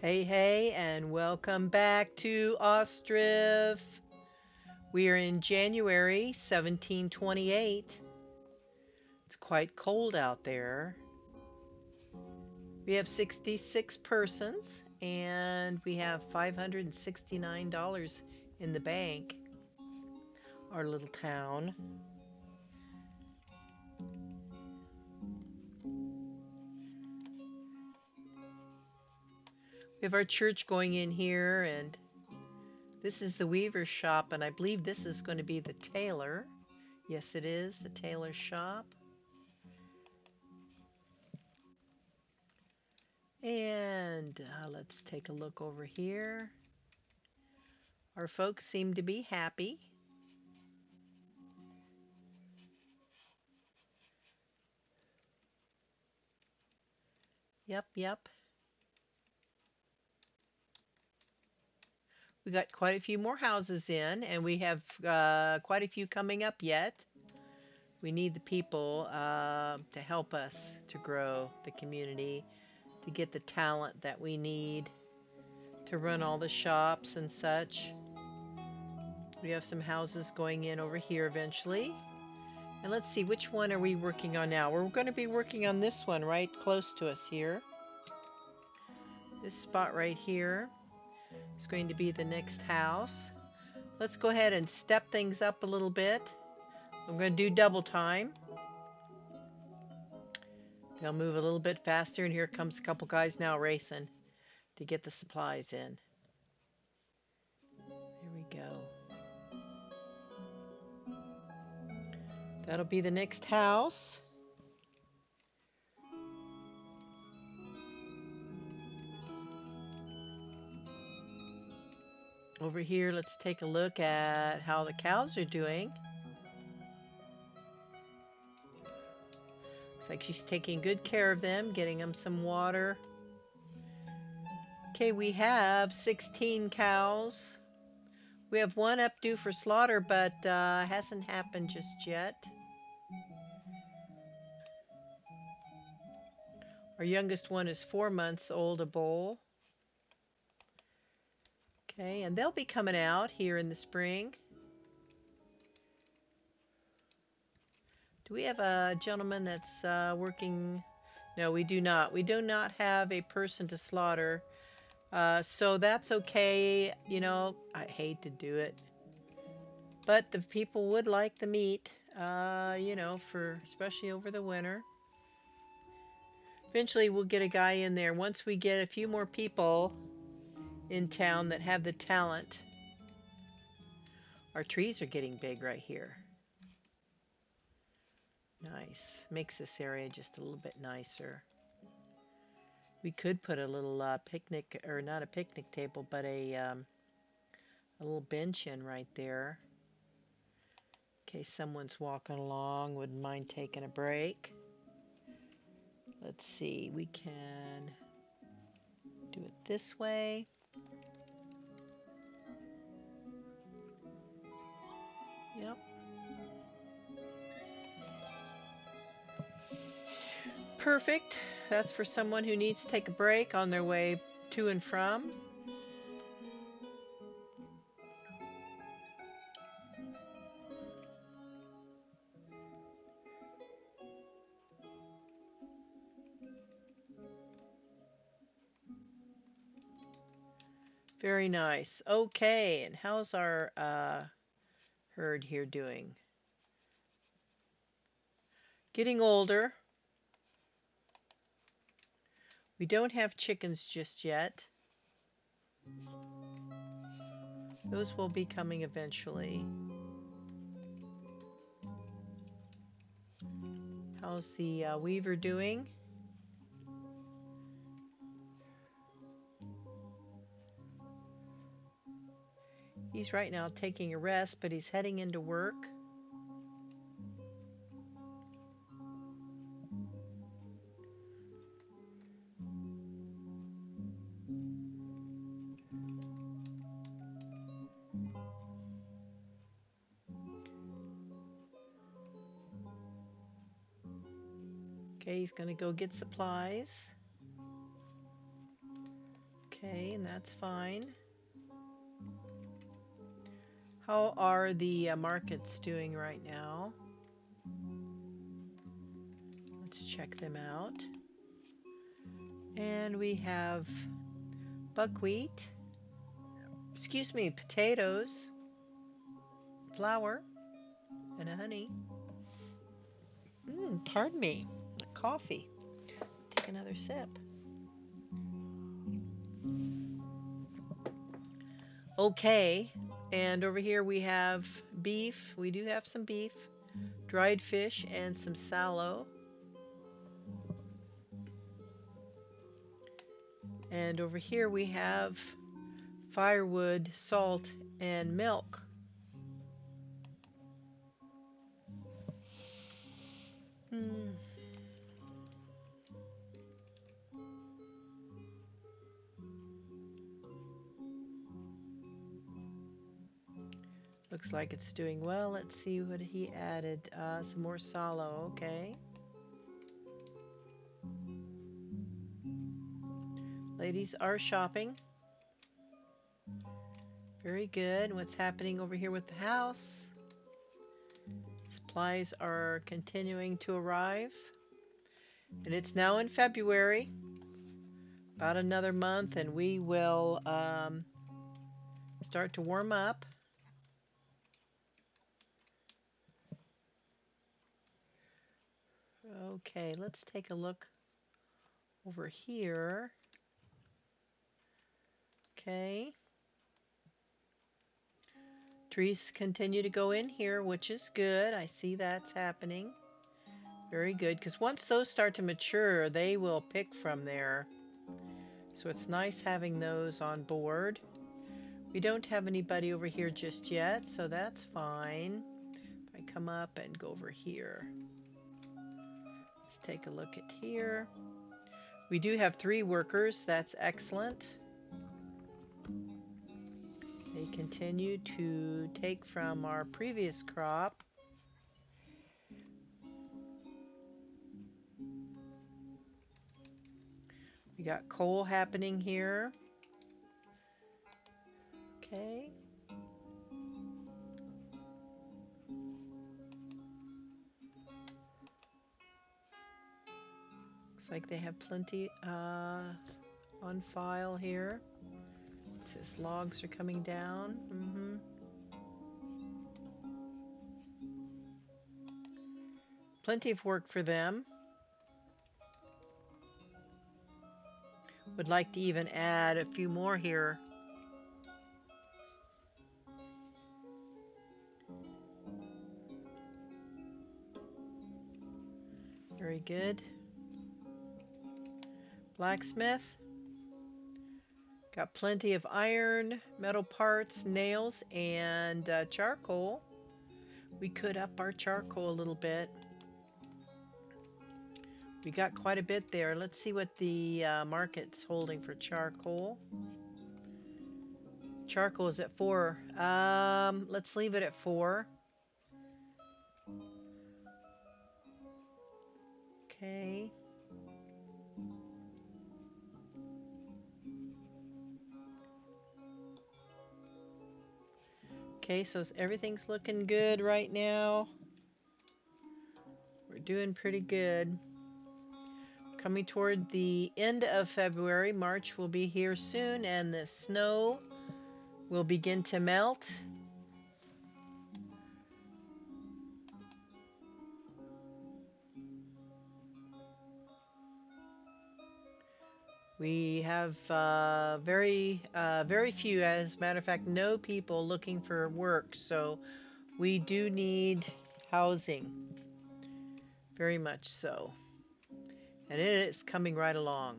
Hey, hey, and welcome back to Ostriv. We are in January 1728. It's quite cold out there. We have 66 persons and we have $569 in the bank. Our little town. We have our church going in here, and this is the weaver's shop, and I believe this is going to be the tailor. Yes, it is the tailor's shop. And let's take a look over here. Our folks seem to be happy. Yep, yep. We got quite a few more houses in, and we have quite a few coming up yet. We need the people to help us to grow the community, to get the talent that we need to run all the shops and such. We have some houses going in over here eventually. And let's see, which one are we working on now? We're going to be working on this one right close to us here. This spot right here is going to be the next house. Let's go ahead and step things up a little bit. I'm going to do double time. They'll move a little bit faster, and here comes a couple guys now racing to get the supplies in. There we go. That'll be the next house. Over here, let's take a look at how the cows are doing. Looks like she's taking good care of them, getting them some water. Okay, we have 16 cows. We have one up due for slaughter, but hasn't happened just yet. Our youngest one is 4 months old, a bull. Okay, and they'll be coming out here in the spring. Do we have a gentleman that's working? No, we do not. We do not have a person to slaughter. So that's okay. You know, I hate to do it. But the people would like the meat, you know, for especially over the winter. Eventually we'll get a guy in there. Once we get a few more people in town that have the talent. Our trees are getting big right here. Nice. Makes this area just a little bit nicer. We could put a little picnic, or not a picnic table, but a little bench in right there. In case someone's walking along, wouldn't mind taking a break. Let's see, we can do it this way. Yep. Perfect. That's for someone who needs to take a break on their way to and from. Very nice. Okay, and how's our herd here doing? Getting older. We don't have chickens just yet. Those will be coming eventually. How's the weaver doing? He's right now taking a rest, but he's heading into work. Okay, he's going to go get supplies. Okay, and that's fine. How are the markets doing right now? Let's check them out. And we have buckwheat, potatoes, flour, and honey. Pardon me, coffee. Take another sip. Okay, and over here we have beef. We do have some beef, dried fish, and some sallow. And over here we have firewood, salt, and milk. Looks like it's doing well. Let's see what he added. Some more sallow, okay. Ladies are shopping. Very good. What's happening over here with the house? Supplies are continuing to arrive. And it's now in February. About another month and we will start to warm up. Okay, let's take a look over here. Okay. Trees continue to go in here, which is good. I see that's happening. Very good, because once those start to mature, they will pick from there. So it's nice having those on board. We don't have anybody over here just yet, so that's fine. If I come up and go over here. Let's take a look at here. We do have 3 workers. That's excellent. They continue to take from our previous crop. We got coal happening here. Okay. Looks like they have plenty on file here. It says logs are coming down. Plenty of work for them. Would like to even add a few more here. Very good. Blacksmith. Got plenty of iron, metal parts, nails, and charcoal. We could up our charcoal a little bit. We got quite a bit there. Let's see what the market's holding for charcoal. Charcoal is at 4. Let's leave it at 4. Okay. Okay, so everything's looking good right now. We're doing pretty good. Coming toward the end of February, March will be here soon, and the snow will begin to melt. We have very few, as a matter of fact, no people looking for work, so we do need housing. Very much so. And it is coming right along.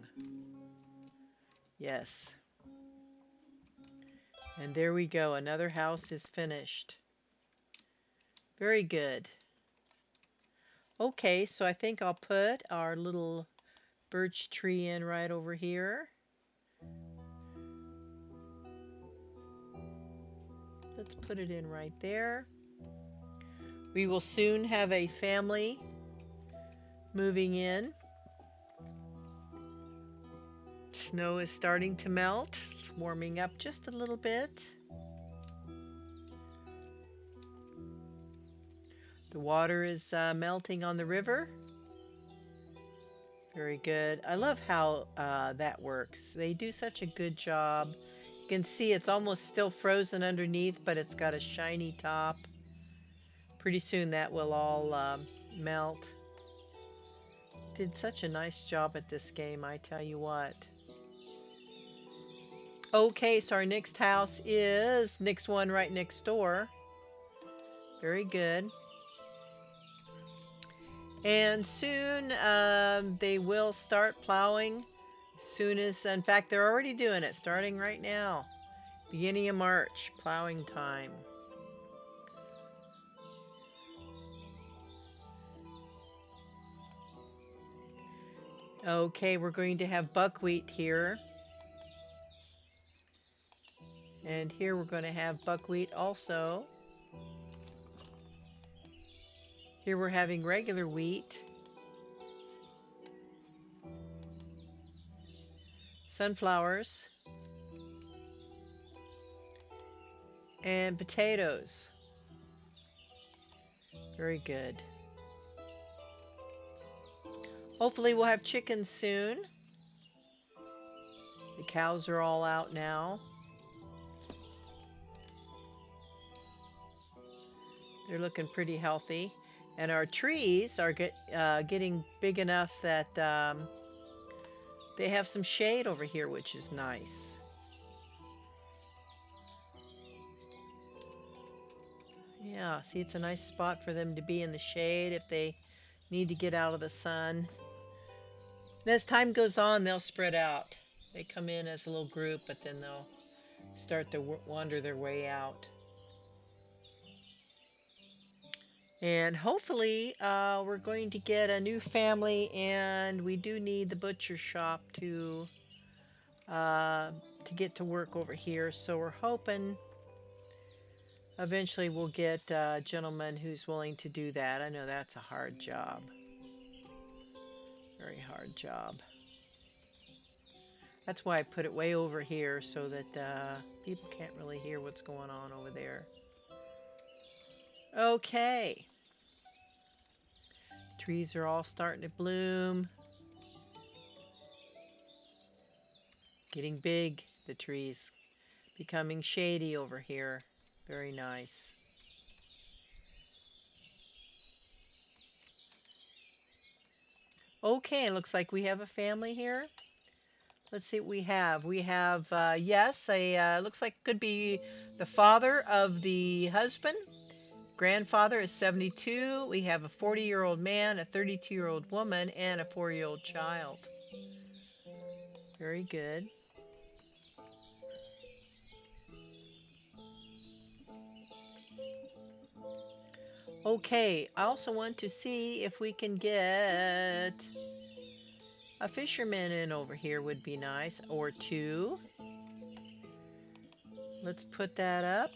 Yes. And there we go. Another house is finished. Very good. Okay, so I think I'll put our little birch tree in right over here. Let's put it in right there. We will soon have a family moving in. Snow is starting to melt. It's warming up just a little bit. The water is melting on the river. Very good. I love how that works. They do such a good job. You can see it's almost still frozen underneath, but it's got a shiny top. Pretty soon that will all melt. Did such a nice job at this game, I tell you what. Okay, so our next house is next one right next door. Very good. And soon they will start plowing. Soon as, in fact, they're already doing it, starting right now. Beginning of March, plowing time. Okay, we're going to have buckwheat here. And here we're going to have buckwheat also. Here we're having regular wheat. Sunflowers. And potatoes. Very good. Hopefully we'll have chickens soon. The cows are all out now. They're looking pretty healthy. And our trees are getting big enough that they have some shade over here, which is nice. Yeah, see, it's a nice spot for them to be in the shade if they need to get out of the sun. And as time goes on, they'll spread out. They come in as a little group, but then they'll start to wander their way out. And hopefully we're going to get a new family, and we do need the butcher shop to get to work over here. So we're hoping eventually we'll get a gentleman who's willing to do that. I know that's a hard job. Very hard job. That's why I put it way over here so that people can't really hear what's going on over there. Okay. Trees are all starting to bloom. Getting big, the trees. Becoming shady over here. Very nice. Okay, it looks like we have a family here. Let's see what we have. We have, yes, looks like could be the father of the husband. Grandfather is 72. We have a 40-year-old man, a 32-year-old woman, and a 4-year-old child. Very good. Okay, I also want to see if we can get a fisherman in over here would be nice, or two. Let's put that up.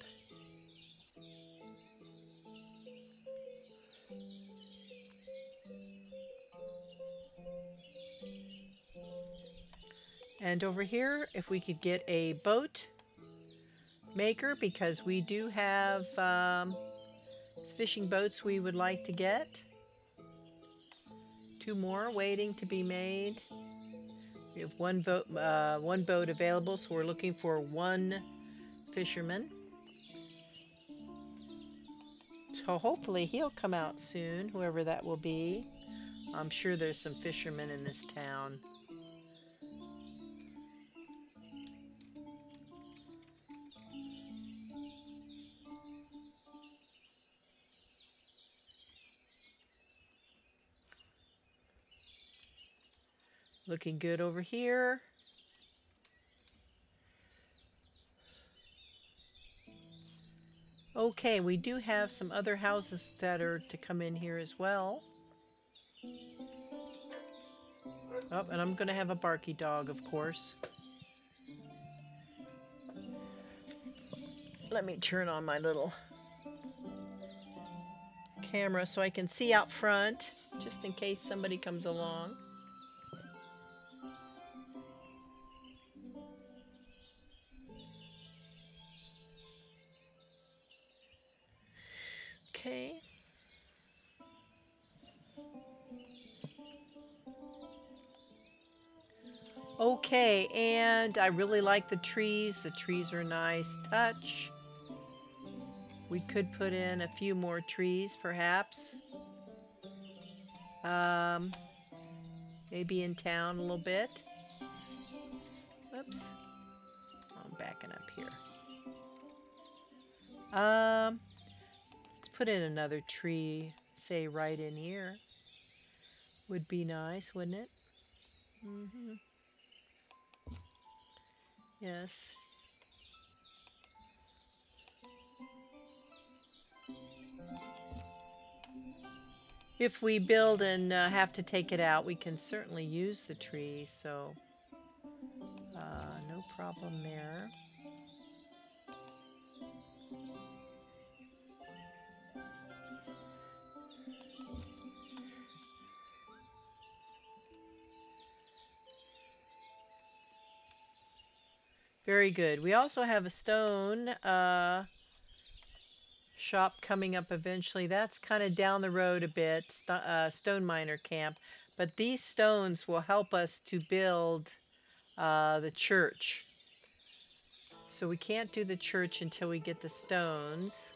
And over here, if we could get a boat maker, because we do have fishing boats we would like to get. Two more waiting to be made. We have one boat available, so we're looking for one fisherman. So hopefully he'll come out soon, whoever that will be. I'm sure there's some fishermen in this town. Looking good over here. Okay, we do have some other houses that are to come in here as well. Oh, and I'm going to have a barky dog, of course. Let me turn on my little camera so I can see out front, just in case somebody comes along. Okay, and I really like the trees. The trees are a nice touch. We could put in a few more trees, perhaps. Um, Maybe in town a little bit. Whoops. I'm backing up here. Let's put in another tree, say right in here. Would be nice, wouldn't it? Mm-hmm. Yes. If we build and have to take it out, we can certainly use the tree, so no problem there. Very good. We also have a stone shop coming up eventually. That's kind of down the road a bit, stone miner camp. But these stones will help us to build the church. So we can't do the church until we get the stones.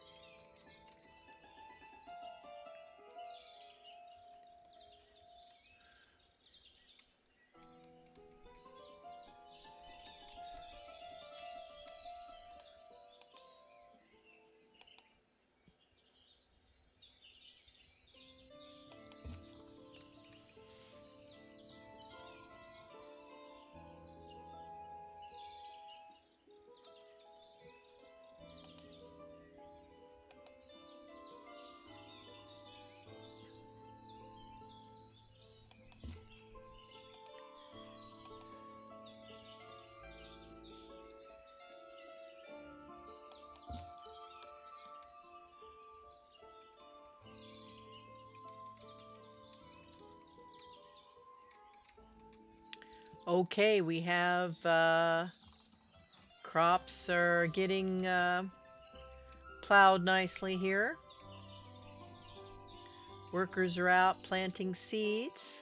Okay, we have crops are getting plowed nicely here. Workers are out planting seeds.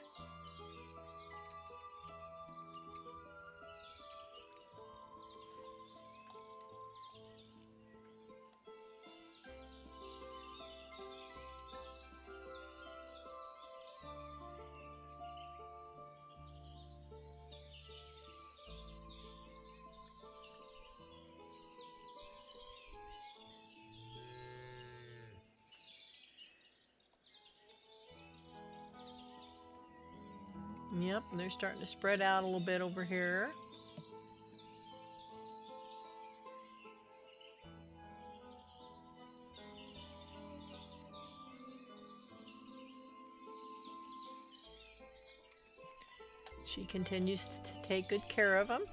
Yep, and they're starting to spread out a little bit over here. She continues to take good care of them.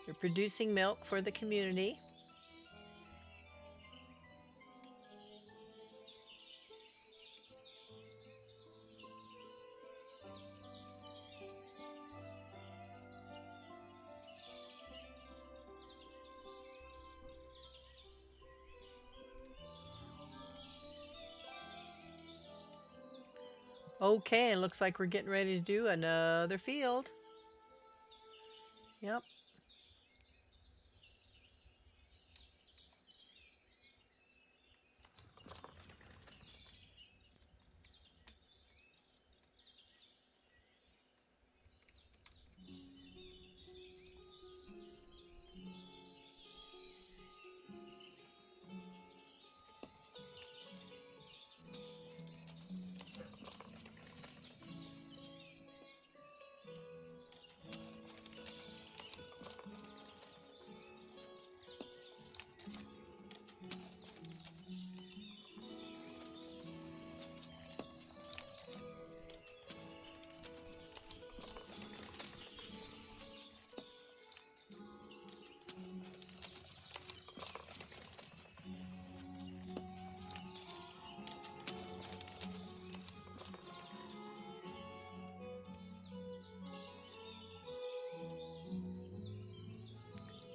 They're producing milk for the community. Okay, it looks like we're getting ready to do another field. Yep.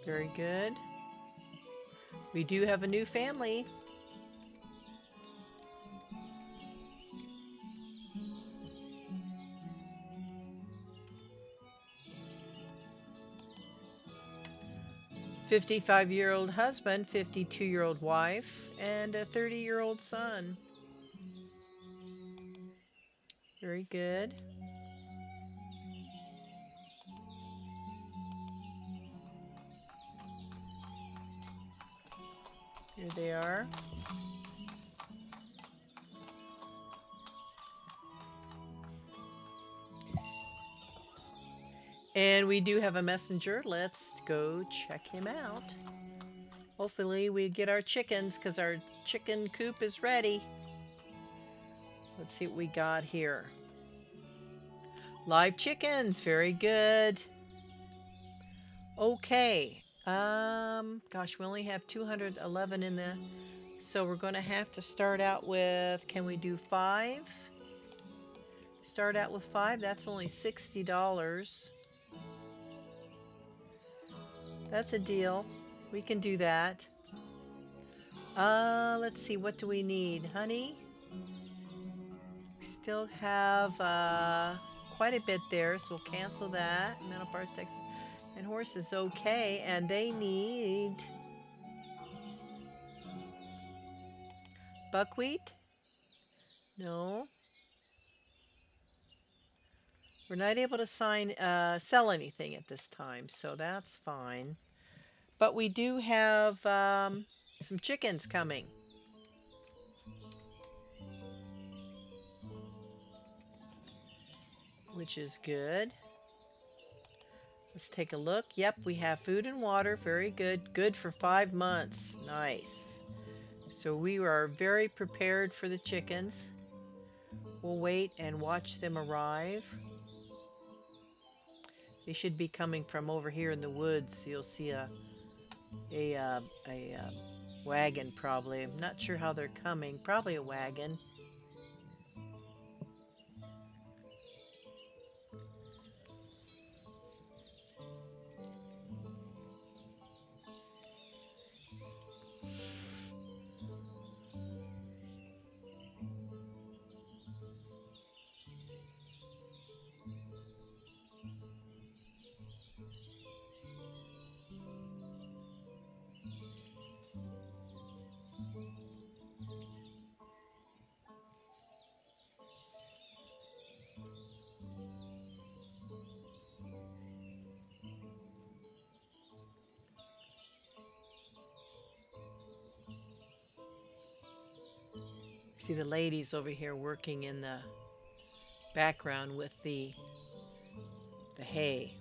Very good. We do have a new family. 55-year-old husband, 52-year-old wife, and a 30-year-old son. Very good. Here they are. And we do have a messenger. Let's go check him out. Hopefully we get our chickens because our chicken coop is ready. Let's see what we got here. Live chickens, very good. Okay. Gosh, we only have 211 in the, so we're going to have to start out with, can we do 5? Start out with 5, that's only $60. That's a deal. We can do that. Let's see, what do we need? Honey? We still have quite a bit there, so we'll cancel that. Mental parts, text, and horses, okay. And they need buckwheat? No. We're not able to sell anything at this time, so that's fine. But we do have some chickens coming. Which is good. Let's take a look. Yep, we have food and water. Very good. Good for 5 months. Nice. So we are very prepared for the chickens. We'll wait and watch them arrive. They should be coming from over here in the woods. You'll see a wagon probably. I'm not sure how they're coming. Probably a wagon. See the ladies over here working in the background with the hay,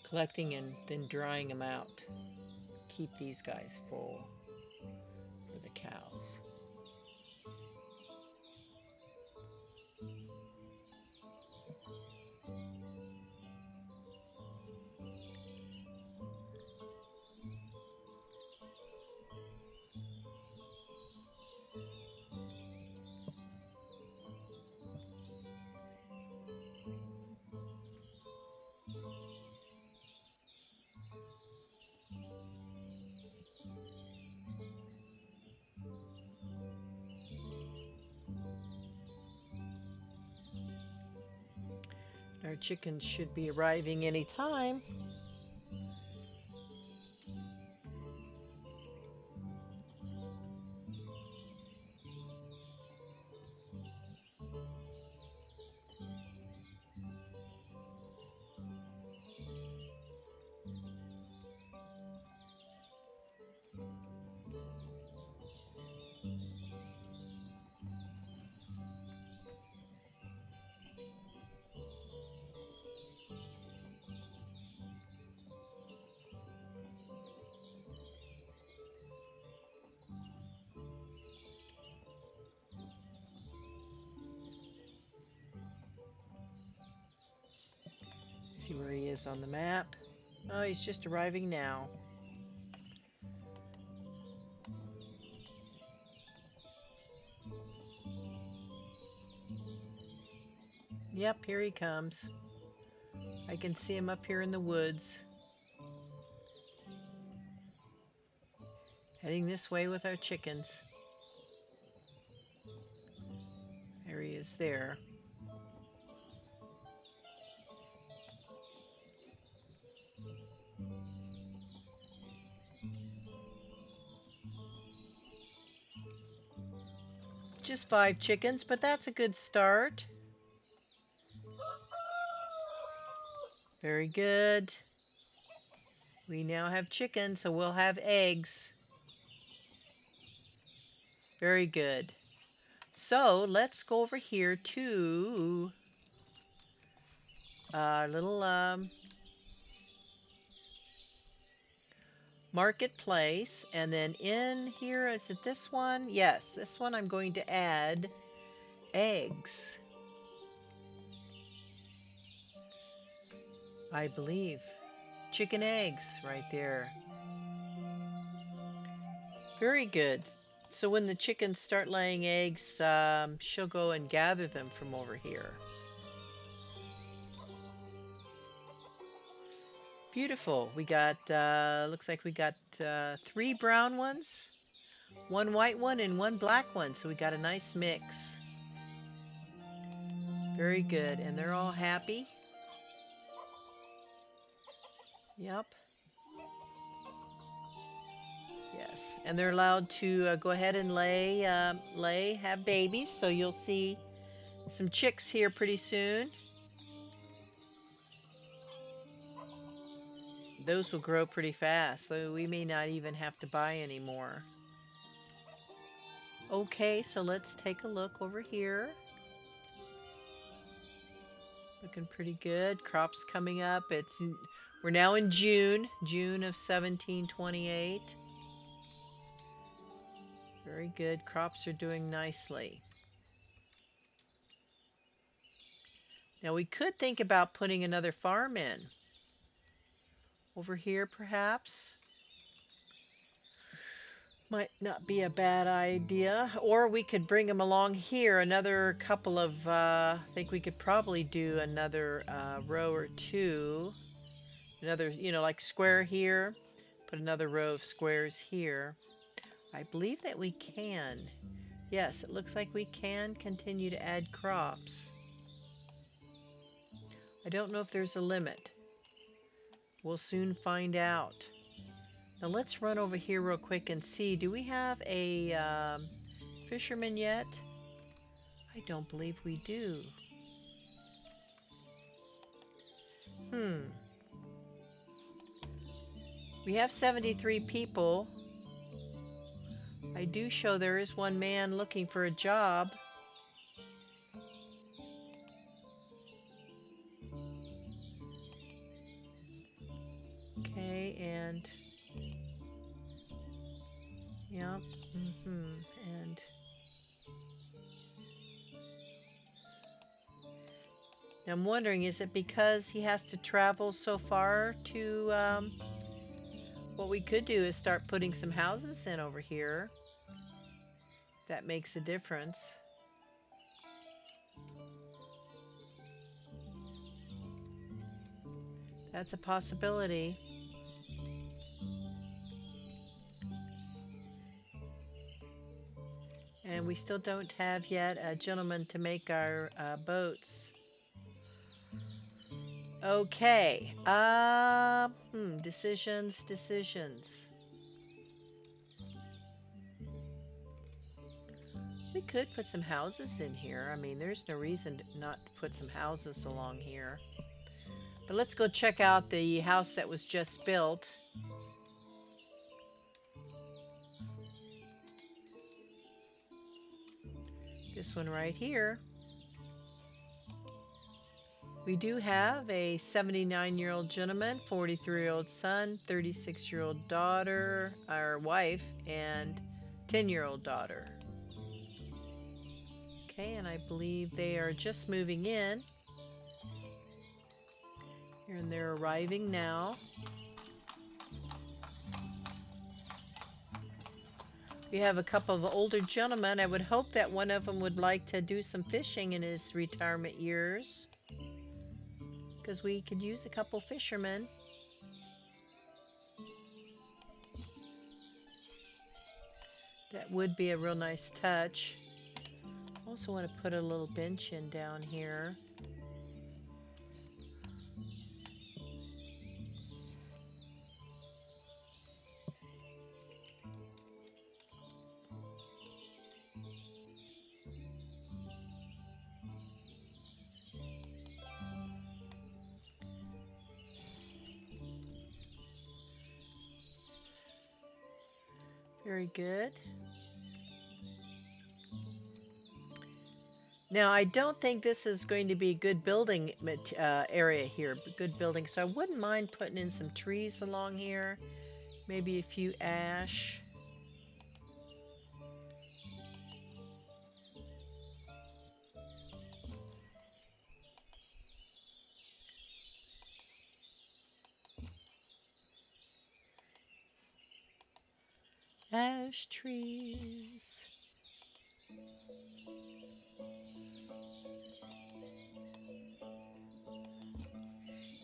collecting and then drying them out. Keep these guys full for the cows. Our chickens should be arriving any time. See where he is on the map. Oh, he's just arriving now. Yep, here he comes. I can see him up here in the woods. Heading this way with our chickens. There he is there. Just 5 chickens, but that's a good start. Very good. We now have chickens, so we'll have eggs. Very good. So let's go over here to our little marketplace, and then in here, is it this one? Yes, this one I'm going to add eggs. I believe. Chicken eggs right there. Very good. So when the chickens start laying eggs, she'll go and gather them from over here. Beautiful. We got, looks like we got 3 brown ones, 1 white one, and 1 black one. So we got a nice mix. Very good. And they're all happy. Yep. Yes. And they're allowed to go ahead and have babies. So you'll see some chicks here pretty soon. Those will grow pretty fast, so we may not even have to buy any more. Okay, so let's take a look over here. Looking pretty good. Crops coming up. We're now in June of 1728. Very good. Crops are doing nicely. Now we could think about putting another farm in. Over here, perhaps. Might not be a bad idea. Or we could bring them along here. Another couple of, I think we could probably do another row or 2. Another, like square here. Put another row of squares here. I believe that we can. Yes, it looks like we can continue to add crops. I don't know if there's a limit. We'll soon find out. Now let's run over here real quick and see. Do we have a fisherman yet? I don't believe we do. We have 73 people. I do show there is 1 man looking for a job. Okay, and yep, and I'm wondering, is it because he has to travel so far to, what we could do is start putting some houses in over here. That makes a difference. That's a possibility. And we still don't have yet a gentleman to make our boats. Okay. Decisions. We could put some houses in here. I mean, there's no reason to not put some houses along here. But let's go check out the house that was just built. This one right here. We do have a 79-year-old gentleman, 43-year-old son, 36-year-old daughter, our wife, and 10-year-old daughter. Okay, and I believe they are just moving in. And they're arriving now. We have a couple of older gentlemen. I would hope that one of them would like to do some fishing in his retirement years, because we could use a couple fishermen. That would be a real nice touch. Also want to put a little bench in down here. Very good. Now, I don't think this is going to be a good building area here, good building, so I wouldn't mind putting in some trees along here, maybe a few ash. Ash trees.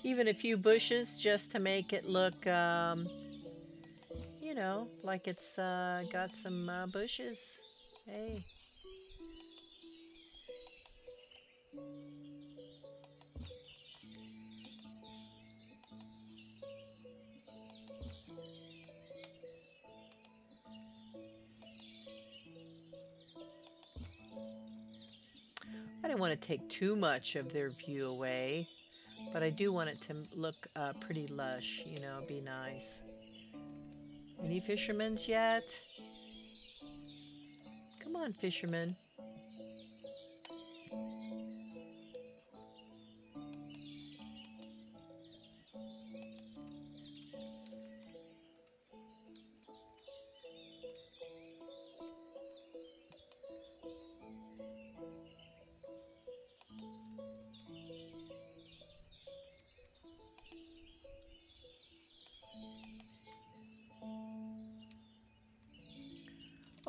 Even a few bushes just to make it look, you know, like it's got some bushes. Hey. I don't want to take too much of their view away, but I do want it to look pretty lush, you know, be nice. Any fishermen yet? Come on, fishermen.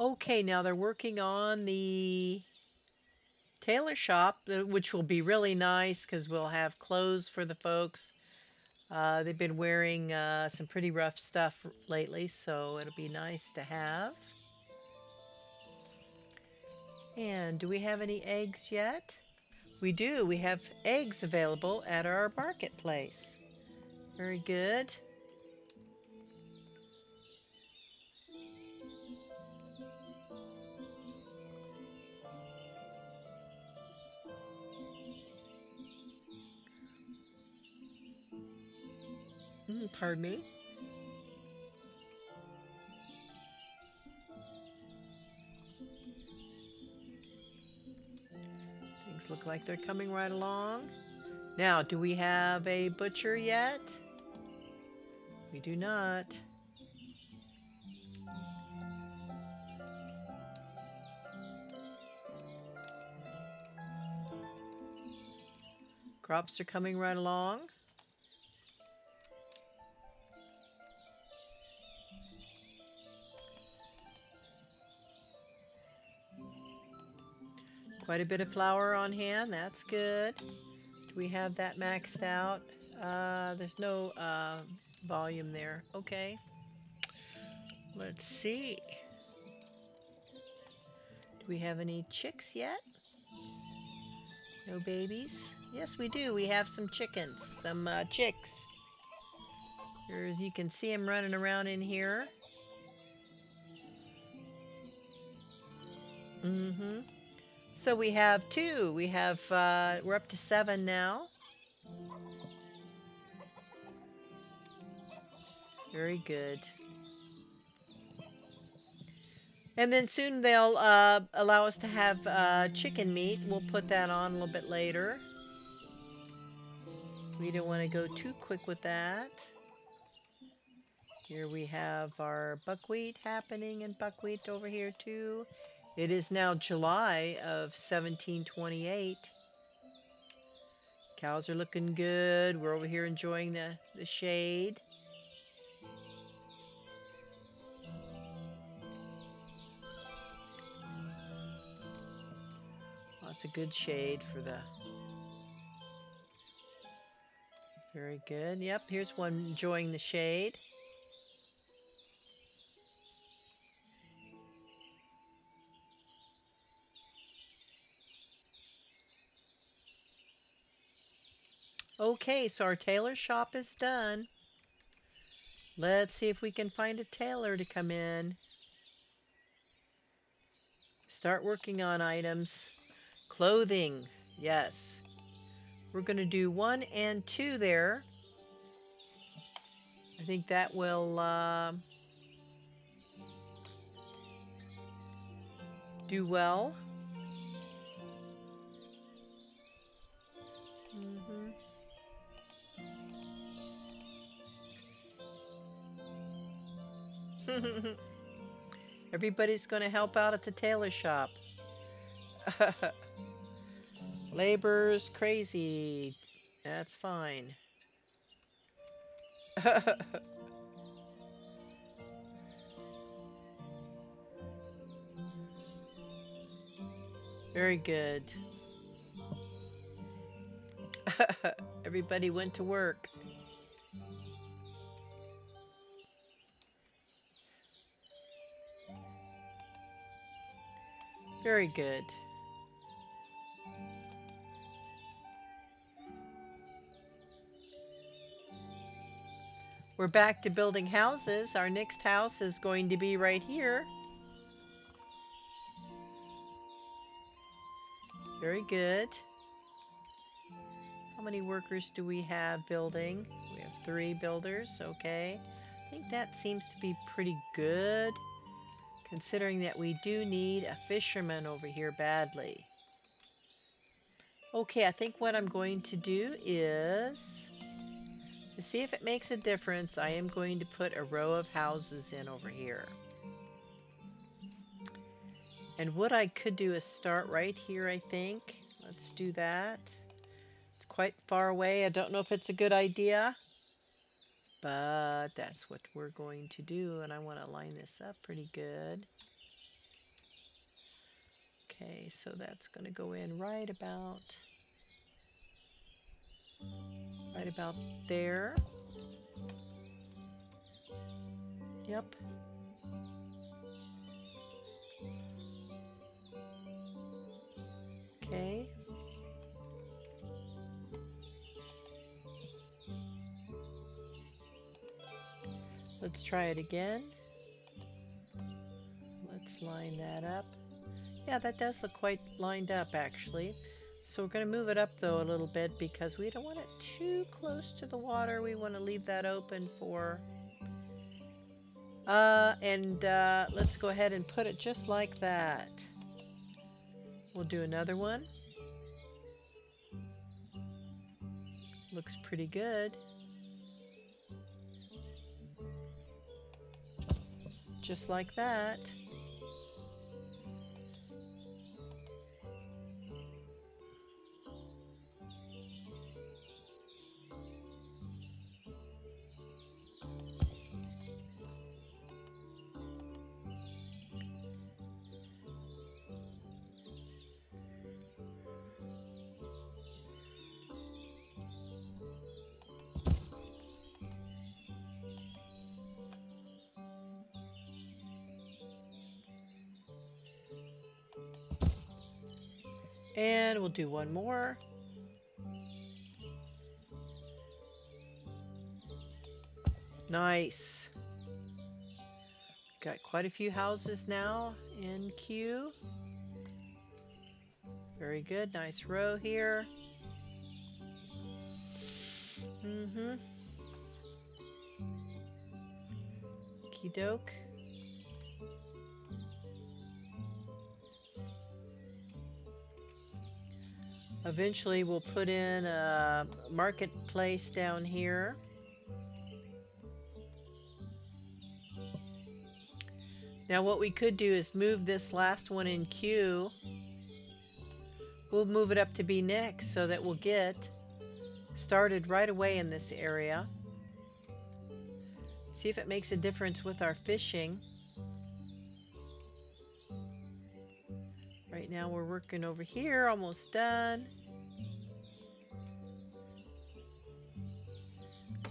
Okay, now they're working on the tailor shop, which will be really nice because we'll have clothes for the folks. They've been wearing some pretty rough stuff lately, so it'll be nice to have. And do we have any eggs yet? We do. We have eggs available at our marketplace. Very good. Pardon me. Things look like they're coming right along. Now, do we have a butcher yet? We do not. Crops are coming right along. Quite a bit of flour on hand. That's good. Do we have that maxed out? There's no volume there. Okay. Let's see. Do we have any chicks yet? No babies? Yes, we do. We have some chickens, some chicks. As you can see them running around in here. So we have two. We have, we're up to 7 now. Very good. And then soon they'll allow us to have chicken meat. We'll put that on a little bit later. We don't want to go too quick with that. Here we have our buckwheat happening, and buckwheat over here too. It is now July of 1728. Cows are looking good. We're over here enjoying the shade. Lots of good shade for the... Very good. Yep, here's one enjoying the shade. Okay, so our tailor shop is done. Let's see if we can find a tailor to come in. Start working on items. Clothing, yes. We're going to do 1 and 2 there. I think that will do well. Mm-hmm. Everybody's going to help out at the tailor shop. Labor's crazy. That's fine. Very good. Everybody went to work. Very good. We're back to building houses. Our next house is going to be right here. Very good. How many workers do we have building? We have 3 builders. Okay. I think that seems to be pretty good, considering that we do need a fisherman over here badly. Okay, I think what I'm going to do is, to see if it makes a difference, I am going to put a row of houses in over here. And what I could do is start right here, I think. Let's do that. It's quite far away. I don't know if it's a good idea, but that's what we're going to do. And I want to line this up pretty good. Okay, so that's going to go in right about there. Yep. Okay. Let's try it again. Let's line that up. Yeah, that does look quite lined up actually. So we're going to move it up though a little bit because we don't want it too close to the water. We want to leave that open for... let's go ahead and put it just like that. We'll do another one. Looks pretty good. Just like that. And we'll do one more. Nice. Got quite a few houses now in queue. Very good. Nice row here. Mm-hmm. Okie doke. Eventually we'll put in a marketplace down here. Now what we could do is move this last one in queue. We'll move it up to be next so that we'll get started right away in this area. See if it makes a difference with our fishing. Right now we're working over here, almost done.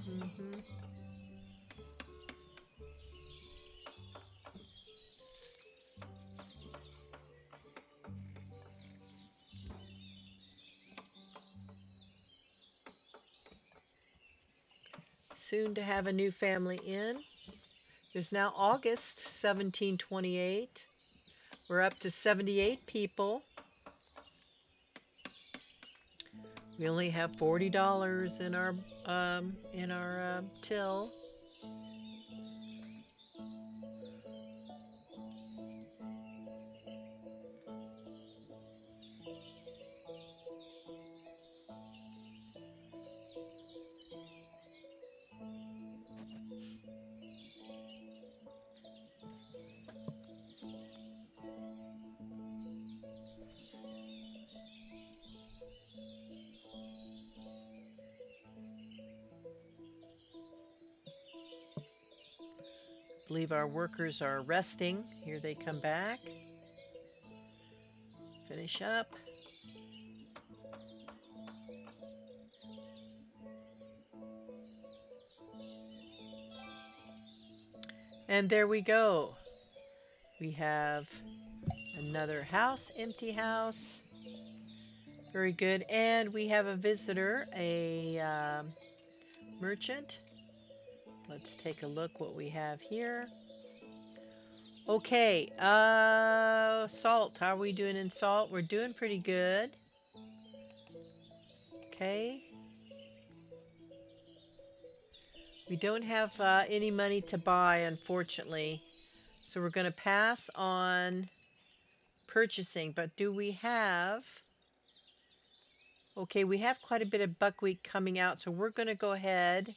Mm-hmm. Soon to have a new family in. It's now August 1728. We're up to 78 people. We only have $40 in our till. believe our workers are resting. Here they come back. Finish up. And there we go. We have another house, empty house. Very good. And we have a visitor, a merchant. Let's take a look what we have here. Okay, salt. How are we doing in salt? We're doing pretty good. Okay. We don't have any money to buy, unfortunately. So we're going to pass on purchasing. But do we have... Okay, we have quite a bit of buckwheat coming out. So we're going to go ahead.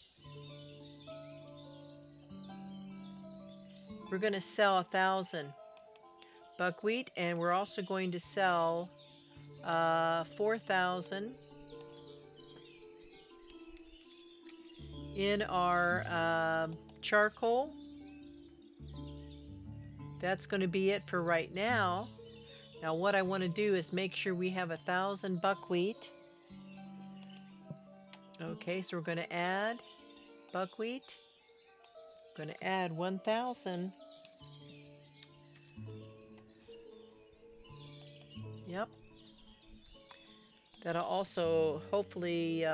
We're going to sell 1,000 buckwheat. And we're also going to sell 4,000 in our charcoal. That's going to be it for right now. Now what I want to do is make sure we have 1,000 buckwheat. Okay, so we're going to add buckwheat. We're going to add 1,000. Yep. That'll also hopefully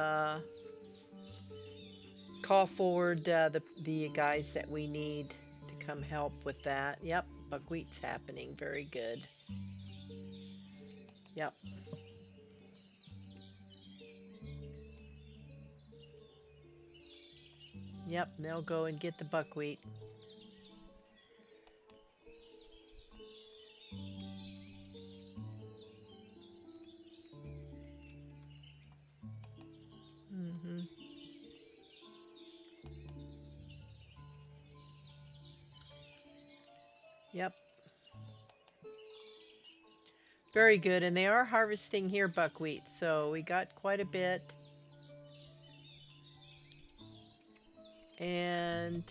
call forward the guys that we need to come help with that. Yep, buckwheat's happening. Very good. Yep. Yep, they'll go and get the buckwheat. Mm-hmm. Yep. Very good, and they are harvesting here buckwheat, so we got quite a bit. And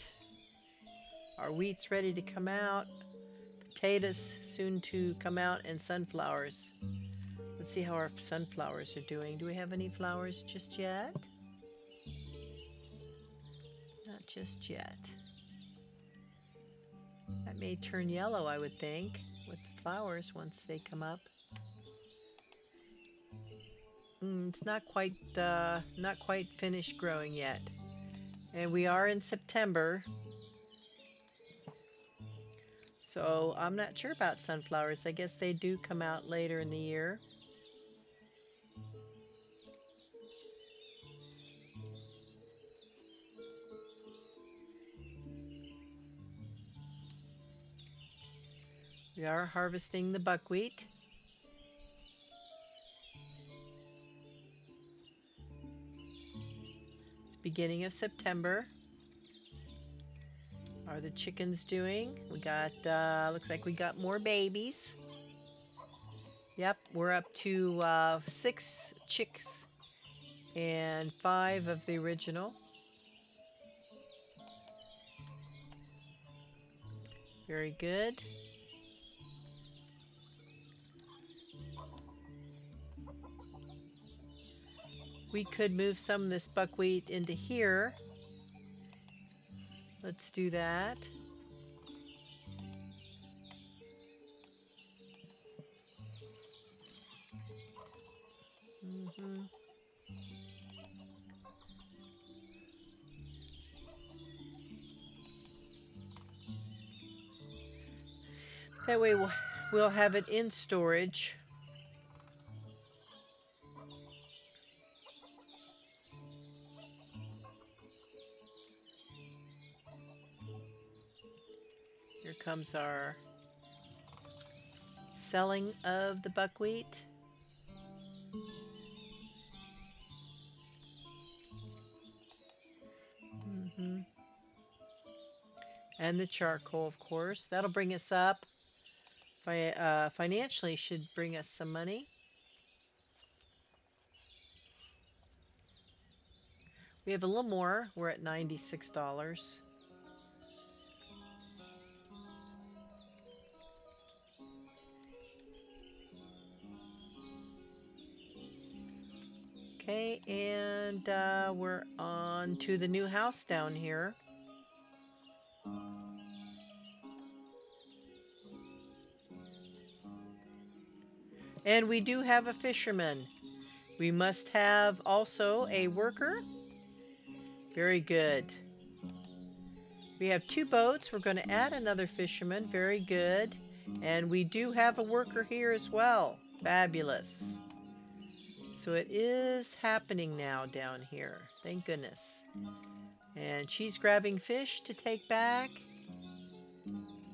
our wheat's ready to come out. Potatoes soon to come out, and sunflowers. Let's see how our sunflowers are doing. Do we have any flowers just yet? Not just yet. That may turn yellow, I would think, with the flowers once they come up. It's not quite finished growing yet. And we are in September. So I'm not sure about sunflowers. I guess they do come out later in the year. We are harvesting the buckwheat. Beginning of September. How are the chickens doing? We got, looks like we got more babies. Yep, we're up to 6 chicks and 5 of the original. Very good. We could move some of this buckwheat into here. Let's do that. That way we'll have it in storage. Here comes our selling of the buckwheat. And the charcoal, of course. That'll bring us up. Financially should bring us some money. We have a little more. We're at $96. Okay, and we're on to the new house down here. And we do have a fisherman. We must have also a worker. Very good. We have 2 boats. We're going to add another fisherman. Very good. And we do have a worker here as well. Fabulous. So it is happening now down here. Thank goodness. And she's grabbing fish to take back.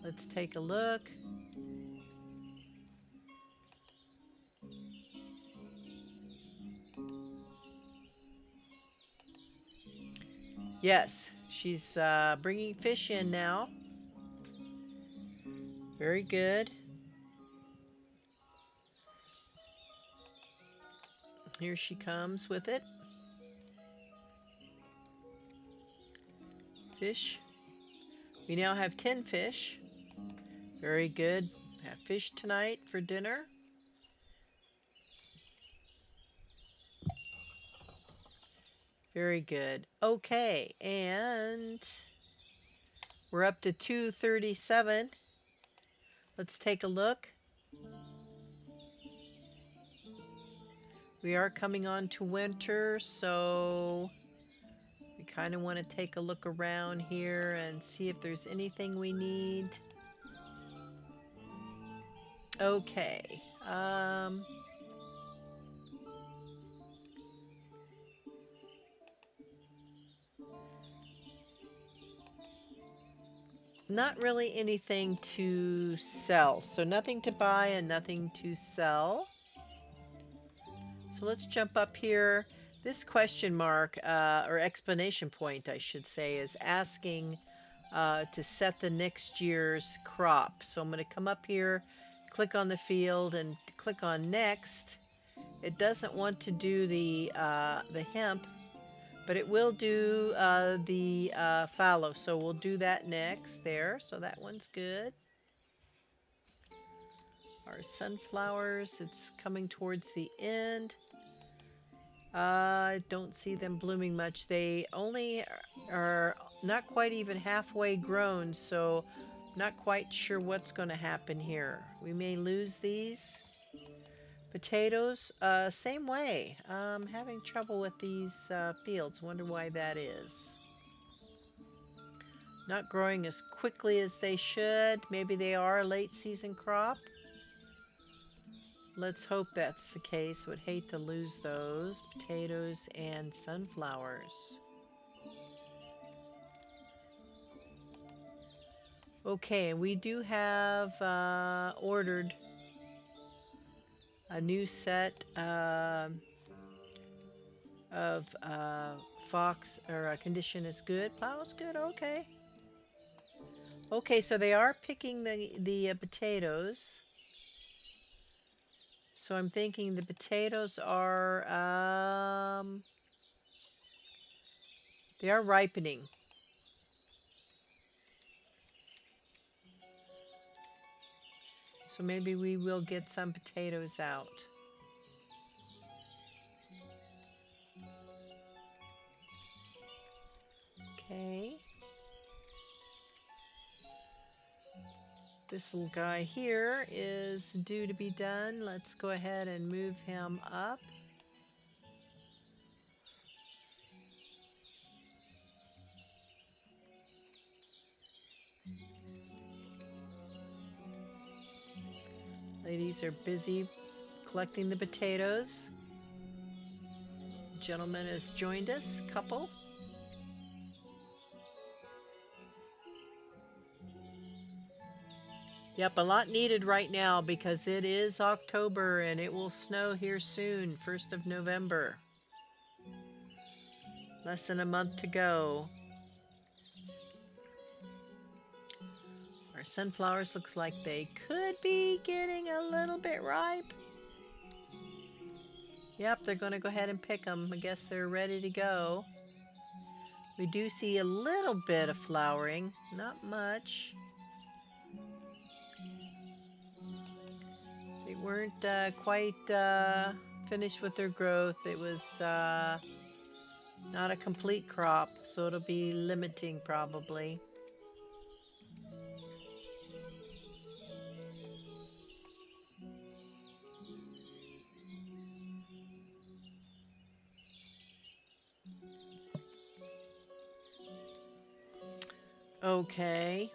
Let's take a look. Yes, she's bringing fish in now. Very good. Here she comes with it. Fish. We now have 10 fish. Very good. Have fish tonight for dinner. Very good. Okay, and we're up to 237. Let's take a look. We are coming on to winter, so we kind of want to take a look around here and see if there's anything we need. Okay. Not really anything to sell. So nothing to buy and nothing to sell. So let's jump up here. This question mark, or explanation point, I should say, is asking to set the next year's crop. So I'm going to come up here, click on the field, and click on next. It doesn't want to do the hemp, but it will do the fallow. So we'll do that next there. So that one's good. Our sunflowers, it's coming towards the end. I don't see them blooming much. They only are not quite even halfway grown, so not quite sure what's going to happen here. We may lose these. Potatoes, same way. Having trouble with these fields. Wonder why that is. Not growing as quickly as they should. Maybe they are a late season crop. Let's hope that's the case. Would hate to lose those. Potatoes and sunflowers. Okay, we do have ordered a new set of fox, or condition is good. Plow is good. Okay. Okay, so they are picking the potatoes. So I'm thinking the potatoes are they are ripening. So maybe we will get some potatoes out. Okay. This little guy here is due to be done. Let's go ahead and move him up. Ladies are busy collecting the potatoes. Gentleman has joined us, couple. Yep, a lot needed right now because it is October and it will snow here soon, 1st of November. Less than a month to go. Our sunflowers looks like they could be getting a little bit ripe. Yep, they're going to go ahead and pick them. I guess they're ready to go. We do see a little bit of flowering, not much. They weren't quite finished with their growth. It was not a complete crop, so it'll be limiting probably. Okay.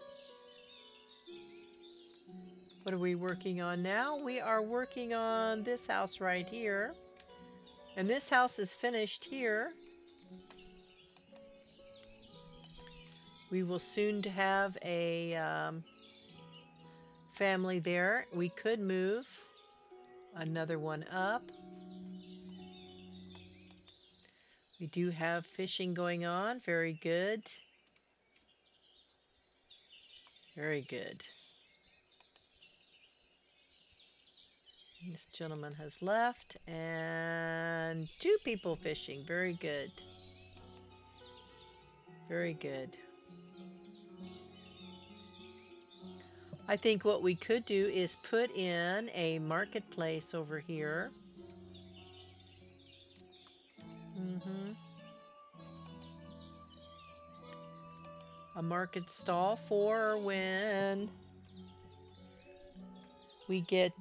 What are we working on now? We are working on this house right here. And this house is finished here. We will soon have a family there. We could move another one up. We do have fishing going on. Very good. Very good. This gentleman has left, and 2 people fishing. Very good. Very good. I think what we could do is put in a marketplace over here. A market stall for when we get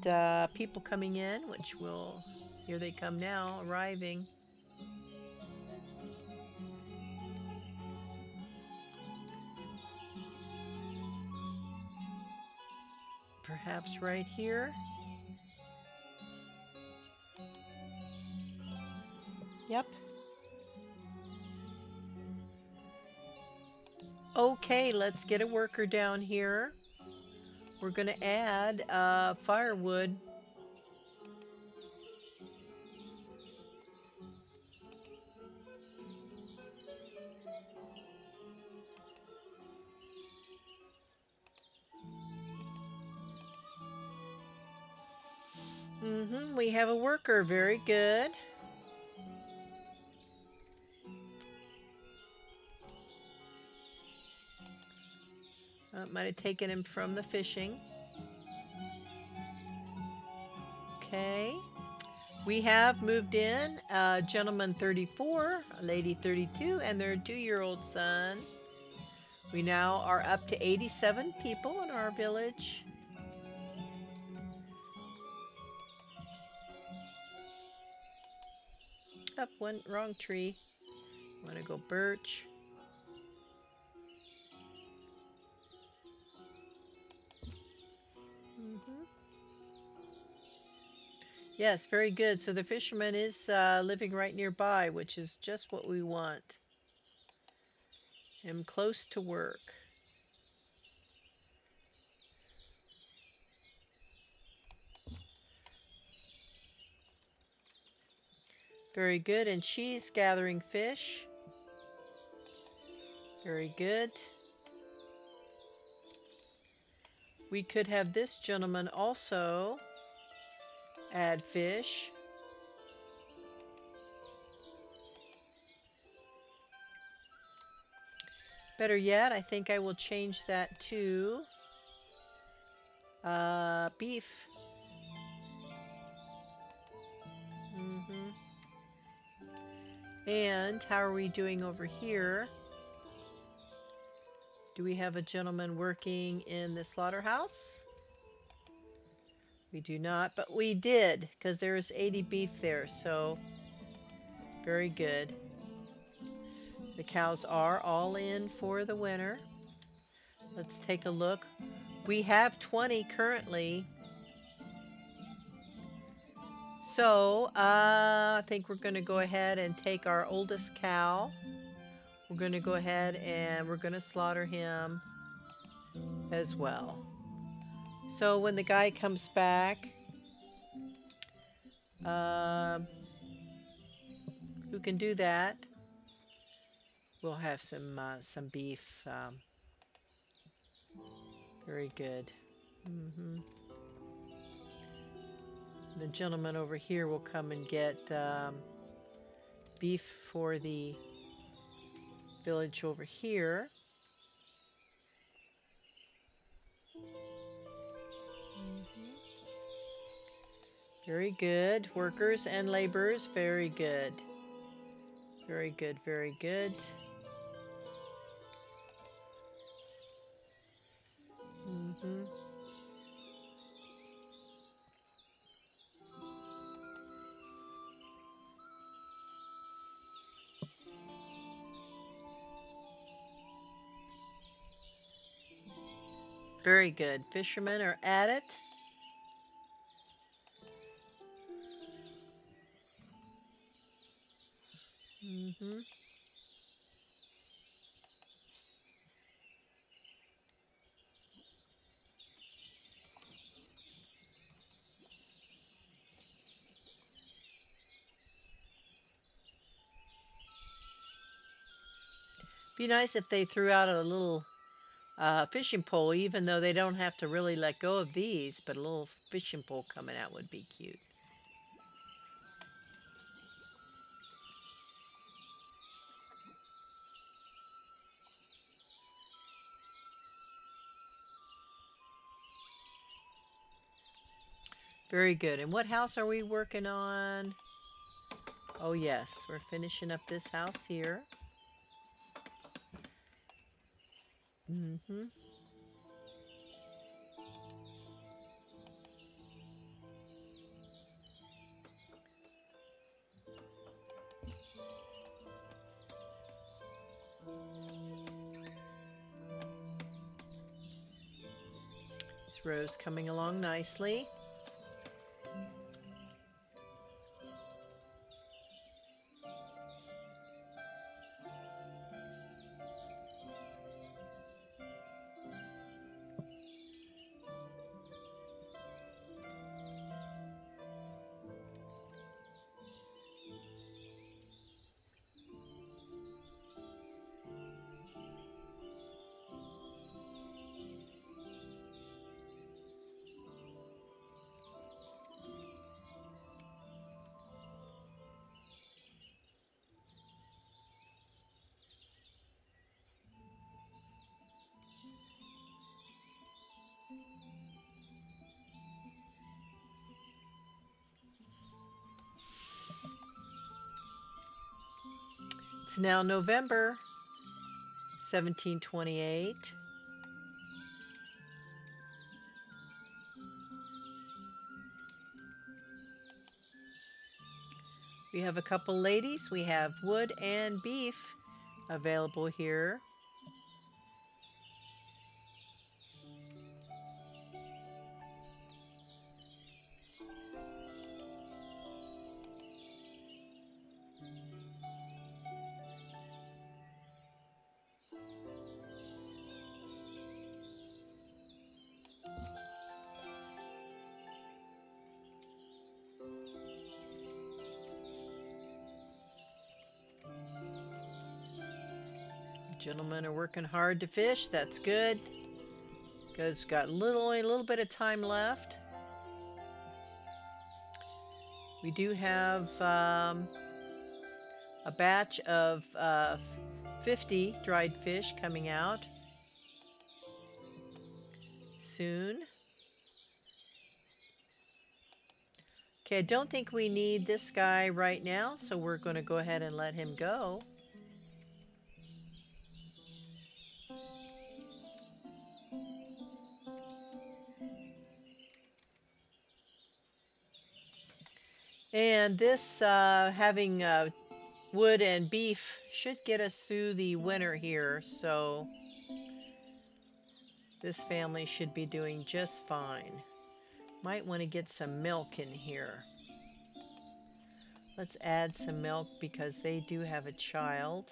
people coming in, which will, here they come now, arriving. Perhaps right here. Yep. Okay, let's get a worker down here. We're going to add firewood. We have a worker. Very good. Might have taken him from the fishing. Okay. We have moved in a gentleman 34, a lady 32, and their 2-year-old son. We now are up to 87 people in our village. Up, one wrong tree. Want to go birch. Yes, very good. So the fisherman is living right nearby, which is just what we want. Him close to work. Very good. And she's gathering fish. Very good. We could have this gentleman also add fish. Better yet, I think I will change that to beef. And how are we doing over here? Do we have a gentleman working in the slaughterhouse? We do not, but we did, because there's 80 beef there, so very good. The cows are all in for the winter. Let's take a look. We have 20 currently. So I think we're going to go ahead and take our oldest cow. We're going to go ahead and we're going to slaughter him as well. So when the guy comes back, who can do that? We'll have some beef. Very good. The gentleman over here will come and get beef for the village over here. Very good. Workers and laborers, very good. Very good, very good. Mm-hmm. Very good. Fishermen are at it. Mm-hmm. Be nice if they threw out a little fishing pole, even though they don't have to really let go of these, but a little fishing pole coming out would be cute. Very good. And what house are we working on? Oh, yes, we're finishing up this house here. Mm-hmm. This row's coming along nicely. It's now November 1728. We have a couple ladies. We have wood and beef available here. Gentlemen are working hard to fish. That's good, because we've got only a little bit of time left. We do have a batch of 50 dried fish coming out soon. Okay, I don't think we need this guy right now, so we're going to go ahead and let him go. And this having wood and beef should get us through the winter here, so this family should be doing just fine. Might want to get some milk in here. Let's add some milk because they do have a child,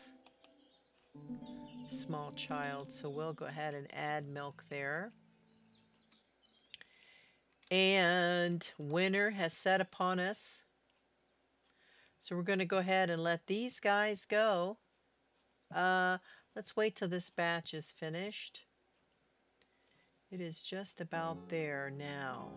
small child, so we'll go ahead and add milk there. And winter has set upon us, so we're going to go ahead and let these guys go. Let's wait till this batch is finished. It is just about there now.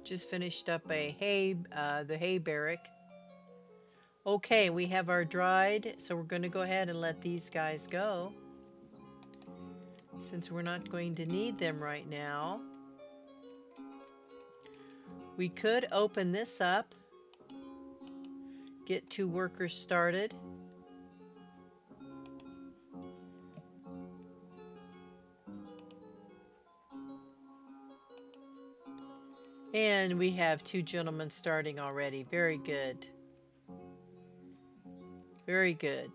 Just finished up the hay barrack. Okay, we have our dried, so we're going to go ahead and let these guys go, since we're not going to need them right now. We could open this up, get 2 workers started. And we have 2 gentlemen starting already. Very good. Very good.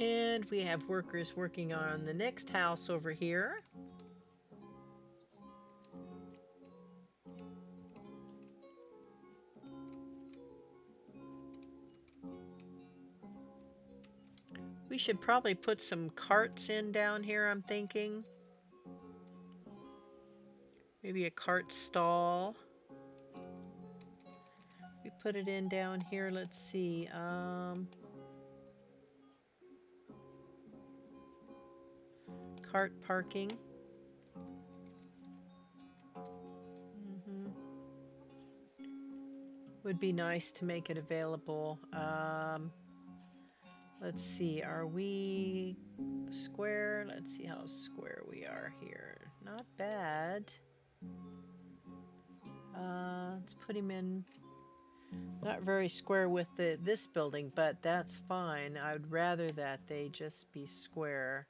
And we have workers working on the next house over here. We should probably put some carts in down here, I'm thinking. Maybe a cart stall. We put it in down here, let's see. Cart parking. Would be nice to make it available. Let's see, are we square? Let's see how square we are here. Not bad. Let's put him in. Not very square with this building, but that's fine. I would rather that they just be square.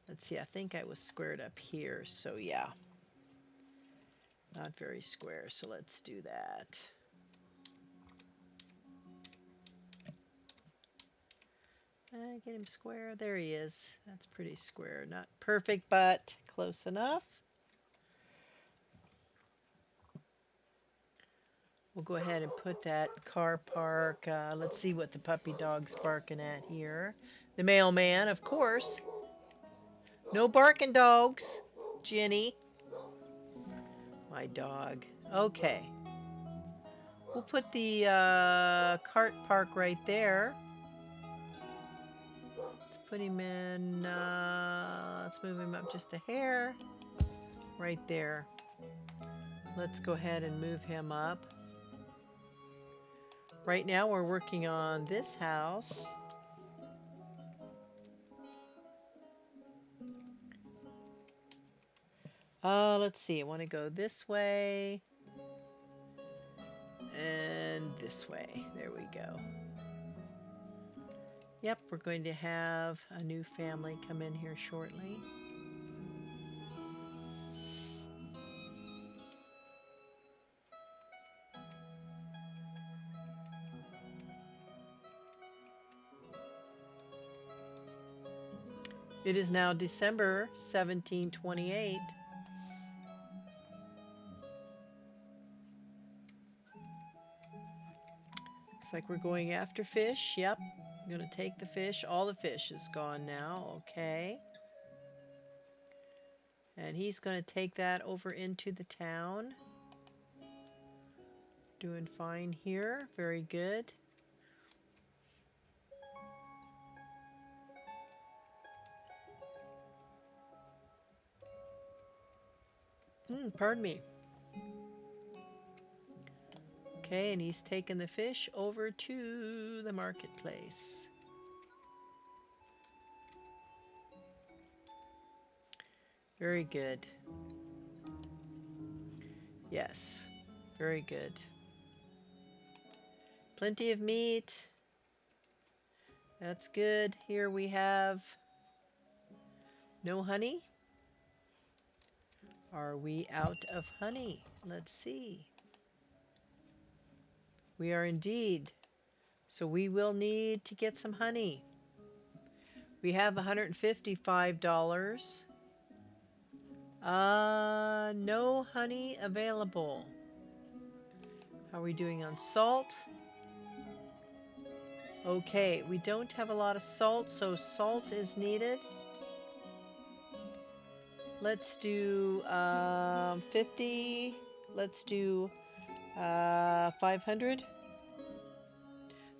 Let's see, I think I was squared up here, so yeah. Not very square, so let's do that. Get him square. There he is. That's pretty square. Not perfect, but close enough. We'll go ahead and put that car park. Let's see what the puppy dog's barking at here. The mailman, of course. No barking dogs, Jenny. My dog. Okay. We'll put the cart park right there. Let's put him in. Let's move him up just a hair. Right there. Let's go ahead and move him up. Right now we're working on this house. Let's see. I want to go this way and this way. There we go. Yep, we're going to have a new family come in here shortly. It is now December 1728. Looks like we're going after fish. Yep, I'm going to take the fish. All the fish is gone now. Okay. And he's going to take that over into the town. Doing fine here. Very good. Pardon me. Okay, and he's taken the fish over to the marketplace. Very good. Yes, very good. Plenty of meat. That's good. Here we have no honey. Are we out of honey? Let's see. We are indeed. So we will need to get some honey. We have $155. No honey available. How are we doing on salt? Okay, we don't have a lot of salt, so salt is needed. Let's do 50. Let's do 500.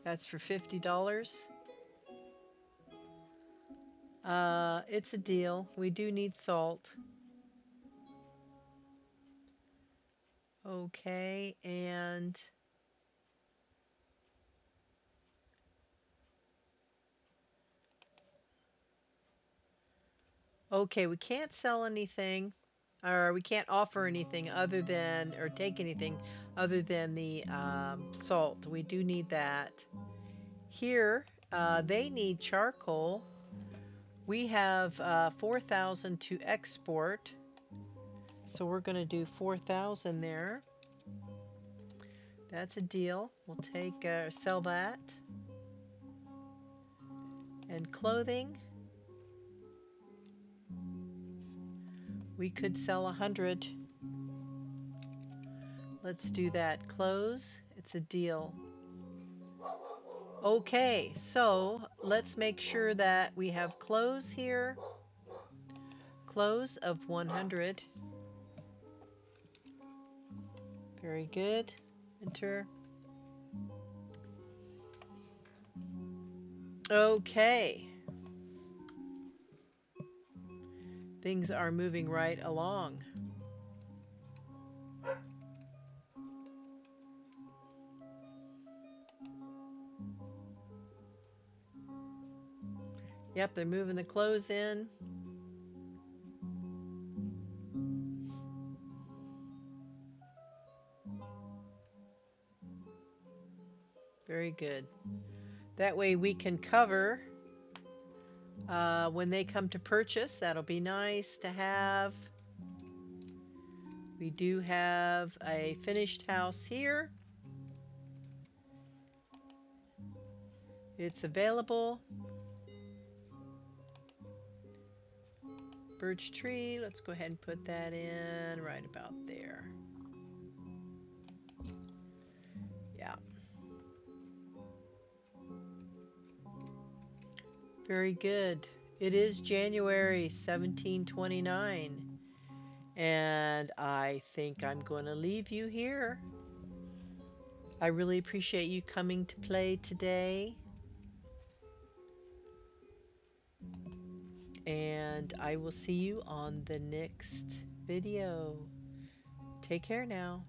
That's for $50. It's a deal. We do need salt. Okay, and okay, we can't sell anything, or we can't offer anything other than, or take anything other than the salt. We do need that. Here, they need charcoal. We have 4,000 to export, so we're going to do 4,000 there. That's a deal. We'll take sell that. And clothing, we could sell 100. Let's do that. Clothes, it's a deal. Okay, so let's make sure that we have clothes here. Clothes of 100. Very good. Enter. Okay. Things are moving right along. Yep, they're moving the clothes in. Very good. That way we can cover when they come to purchase. That'll be nice to have. We do have a finished house here. It's available. Birch tree, let's go ahead and put that in right about there. Yeah. Very good. It is January 1729, and I think I'm going to leave you here. I really appreciate you coming to play today, and I will see you on the next video. Take care now.